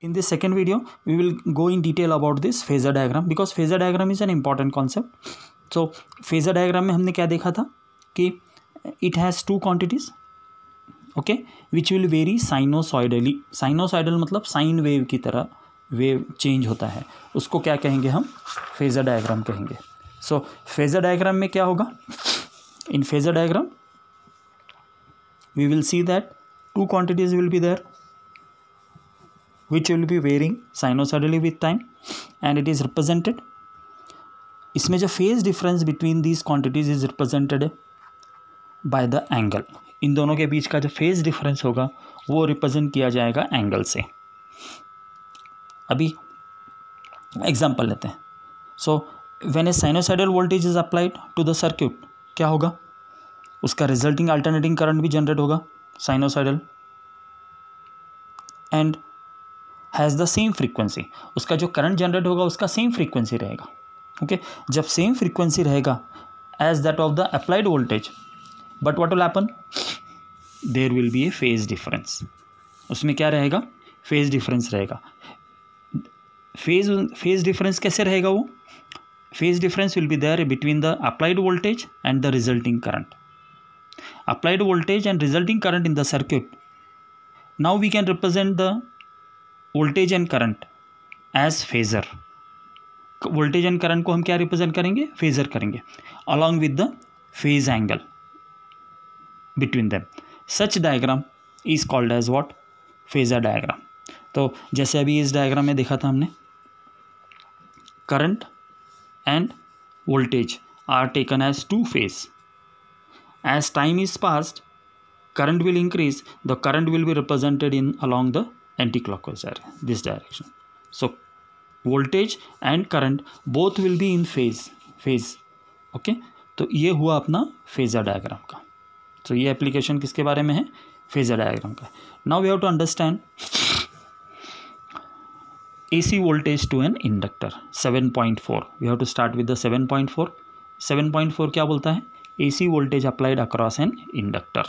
In this second video, we will go in detail about this phasor diagram because phasor diagram is an important concept. So phasor diagram में हमने क्या देखा था कि it has two quantities, okay, which will vary sinusoidally. Sinusoidal मतलब sine wave की तरह wave change होता है, उसको क्या कहेंगे हम? phasor diagram कहेंगे. So phasor diagram में क्या होगा? In phasor diagram we will see that two quantities will be there which will be varying sinusoidally with time and it is represented. इसमें जो phase difference between these quantities is represented by the angle. इन दोनों के बीच का जो phase difference होगा वो represent किया जाएगा angle से. अभी example लेते हैं. So when a sinusoidal voltage is applied to the circuit, क्या होगा? उसका resulting alternating current भी generate होगा sinusoidal and has the same frequency. उसका जो करंट जनरेट होगा उसका सेम फ्रीक्वेंसी रहेगा. ओके, जब सेम फ्रीक्वेंसी रहेगा as that of the applied voltage, but what will happen? There will be a phase difference. उसमें क्या रहेगा? फेज डिफरेंस रहेगा. फेज डिफरेंस कैसे रहेगा? वो phase difference will be there between the applied voltage and the resulting current. Applied voltage and resulting current in the circuit. Now we can represent the voltage and current as phasor. Voltage and current को हम क्या represent करेंगे? Phasor करेंगे, along with the phase angle between them. Such diagram is called as what? Phasor diagram. तो जैसे अभी इस diagram में देखा था हमने, current and voltage are taken as two phase. As time is passed, current will increase, the current will be represented in along the anti-clockwise this direction. So voltage and current both will be in phase. okay, तो ये हुआ अपना phasor diagram का. तो ये application किसके बारे में है? phasor diagram का. Now we have to understand AC voltage to an inductor 7.4. we have to start with the 7.4. 7.4 क्या बोलता है? AC voltage applied across an inductor.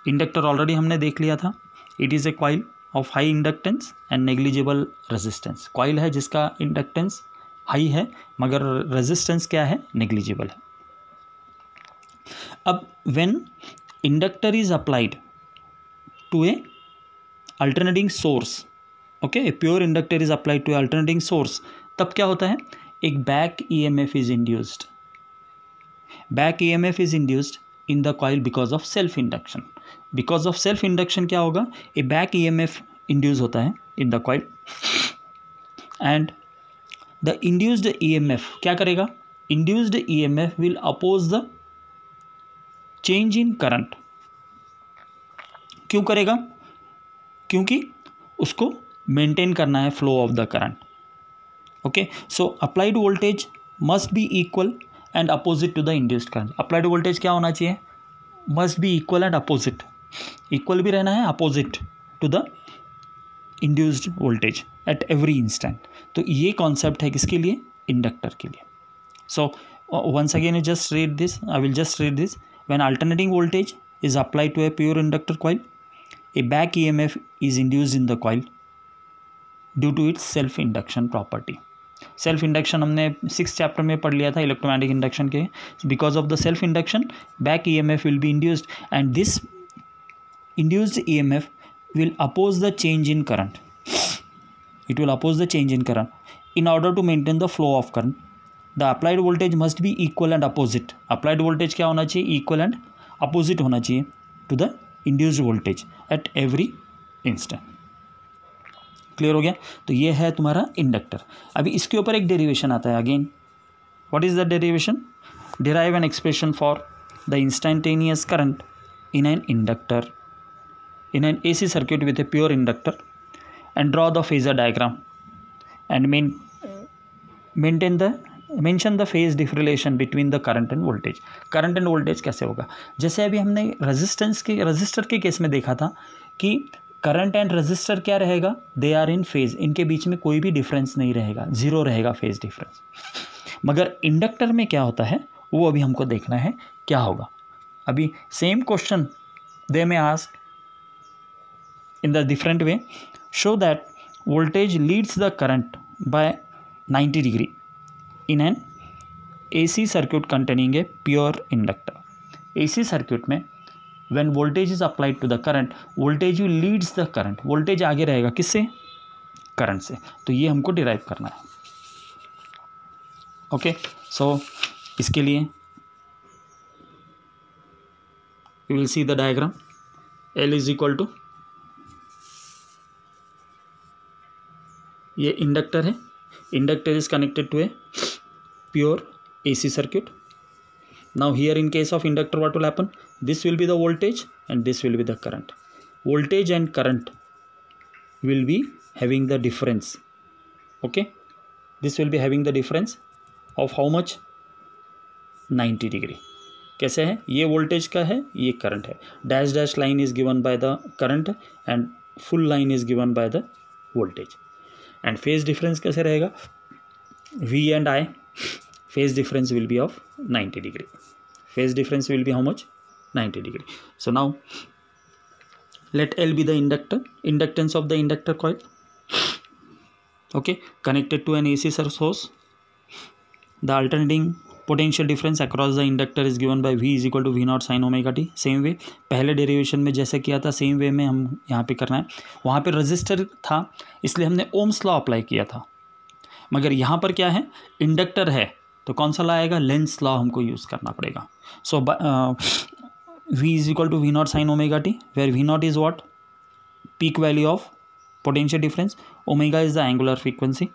Inductor already हमने देख लिया था. It is a coil of high inductance and negligible resistance. Coil है जिसका inductance high है मगर रेजिस्टेंस क्या है? नेग्लिजिबल है. अब when inductor is applied to a alternating source, okay, a pure inductor is applied to a alternating source, तब क्या होता है? एक back EMF is induced. Back EMF is induced in the coil because of self induction. Because of self induction क्या होगा? A back EMF induce होता है in the coil and the induced EMF क्या करेगा? Induced EMF will oppose the change in current. क्यों करेगा? क्योंकि उसको मेंटेन करना है flow of the current. Okay, so applied voltage must be equal and opposite to the induced current. Applied voltage क्या होना चाहिए? Must be equal and opposite. Equal भी रहना है, opposite to the induced voltage at every instant. तो ये concept है किसके लिए? इंडक्टर के लिए. So once again you just read this, I will just read this. When alternating voltage is applied to a pure inductor coil, a back EMF is induced in the coil due to its self induction property. Self induction हमने 6th chapter में पढ़ लिया था electromagnetic induction के. Because of the self induction back EMF will be induced and this induced EMF will oppose the change in current. It will oppose the change in current. In order to maintain the flow of current, the applied voltage must be equal and opposite. Applied voltage क्या होना चाहिए? Equal and opposite होना चाहिए to the induced voltage at every instant. Clear हो गया? तो ये है तुम्हारा इंडक्टर. अभी इसके ऊपर एक डेरिवेशन आता है again. What is the derivation? Derive an expression for the instantaneous current in an inductor in an AC circuit with a pure inductor and draw the phasor diagram and mention the phase relation between the current and voltage. current and voltage कैसे होगा? जैसे अभी हमने register के case में देखा था कि करंट एंड रजिस्टर क्या रहेगा? They are in phase. इनके बीच में कोई भी डिफरेंस नहीं रहेगा, जीरो रहेगा फेज डिफरेंस. मगर इंडक्टर में क्या होता है वो अभी हमको देखना है क्या होगा. अभी same question they may ask in the different way. Show that voltage leads the current by 90 degree in an AC circuit containing a pure inductor. AC circuit में when voltage is applied to the current, voltage leads the current. voltage आगे रहेगा किससे? Current से. तो ये हमको derive करना है. ओके, सो इसके लिए you will see the diagram. L is equal to, ये इंडक्टर है. Inductor is connected to a pure AC circuit. Now here in case of inductor, what will happen? This will be the voltage and this will be the current. Voltage and current will be having the difference. Okay, this will be having the difference of how much? 90 degree. कैसे है? ये voltage का है, ये current है. Dash dash line is given by the current and full line is given by the voltage. And phase difference कैसे रहेगा? V and I, phase difference will be of 90 degree. Phase difference will be how much? 90 degree. So now let L be the inductor, inductance of the inductor coil. Okay, connected to an AC source. The alternating potential difference across the inductor is given by V is equal to V naught sin omega t. Same way पहले derivation में जैसे किया था, same way में हम यहाँ पे करना है. वहाँ पे रजिस्टर था इसलिए हमने ओम्स लॉ अप्लाई किया था, मगर यहाँ पर क्या है? इंडक्टर है तो कौन सा लॉ आएगा? लेंस लॉ हमको यूज़ करना पड़ेगा. सो V is equal to V naught sin omega t, where V naught is what? Peak value of potential difference. Omega is the angular frequency.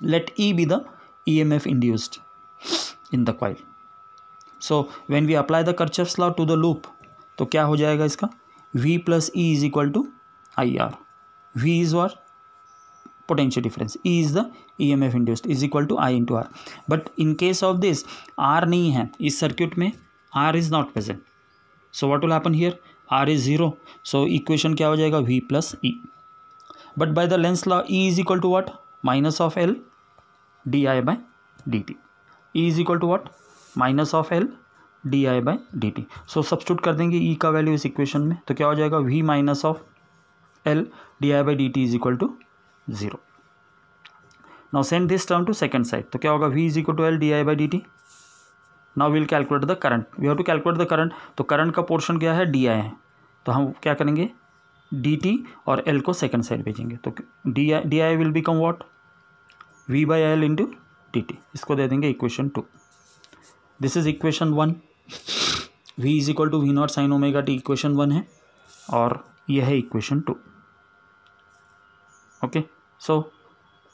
Let E be the EMF induced in the coil. So when we apply the Kirchhoff's law to the loop, तो क्या हो जाएगा इसका? V plus E is equal to IR. V is what? Potential difference. E is the EMF induced is equal to I into R. But in case of this, R नहीं है इस circuit में, R is not present. So what will happen here? R is 0. So equation क्या हो जाएगा? V plus E. But by the Lenz's law, E is equal to what? Minus of L di by dt. E is equal to what? Minus of L di by dt. So substitute कर देंगे E का value इस equation में, तो क्या हो जाएगा? V minus of L di by dt is equal to 0. Now send this term to second side. तो क्या होगा? V is equal to L di by dt. Now we'll calculate the current. We have to calculate the current. तो current का portion क्या है? di है. तो हम क्या करेंगे? dt और L को सेकंड साइड भेजेंगे. तो di will become what? V by L into dt. इसको दे देंगे equation 2. This is equation 1. V is equal to V naught sin omega t equation 1 है और यह है equation 2. Okay, so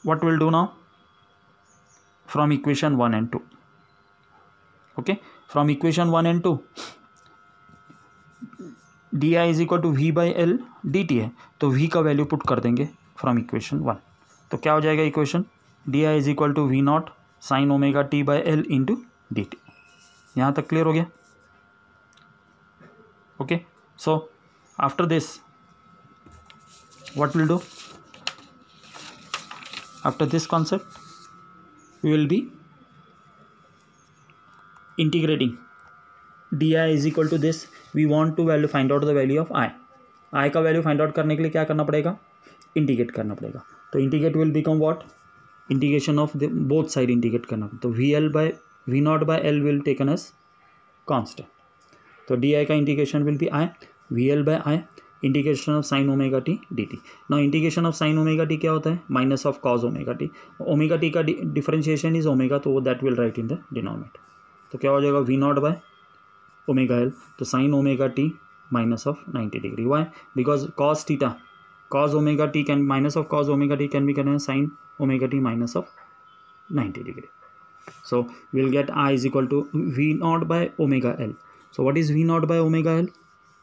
what we'll do now from equation 1 and 2? Okay, from equation 1 and 2, di is equal to V by L dt है, तो V का value put कर देंगे from equation 1. तो क्या हो जाएगा equation? di is equal to V naught sin omega t by L into dt. यहाँ तक क्लियर हो गया? Okay, so after this what we'll do? After this concept, we will be integrating. di is equal to this. We want to find out the value of I. I का value find out करने के लिए क्या करना पड़ेगा? Integrate करना पड़ेगा. तो integrate will become what? Integration of both side integrate करना. तो V naught by L will taken as constant. तो di का integration will be I. VL by I integration of sine omega t dt. Now integration of sine omega t क्या होता है? Minus of cause omega t. Omega t का differentiation is omega, तो that will write in the denominator. तो क्या हो जाएगा? V naught by omega L. तो sine omega T minus of 90 degree. Why? Because cos theta, cos omega T can minus of cause omega T can be करना sine omega T minus of 90 degree. So will get I is equal to V naught by omega L. So what is V naught by omega L?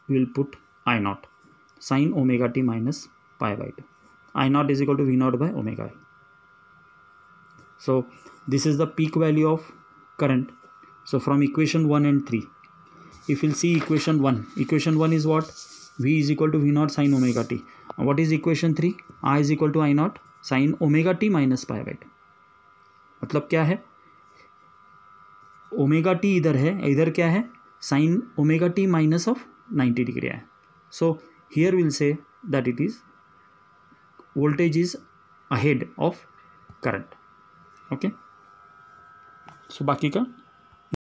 We will put I naught sin omega t minus pi by 2. I naught is equal to V naught by omega L. So this is the peak value of current. So from equation 1 and 3, if you'll see equation 1 is what? V is equal to V naught sin omega t. And what is equation 3? I is equal to I naught sin omega t minus pi by 2. मतलब क्या है? Omega T इधर है, इधर क्या है? Sign omega T minus of 90 degree है. सो here we'll say that it is voltage is ahead of current. Okay, so बाकी का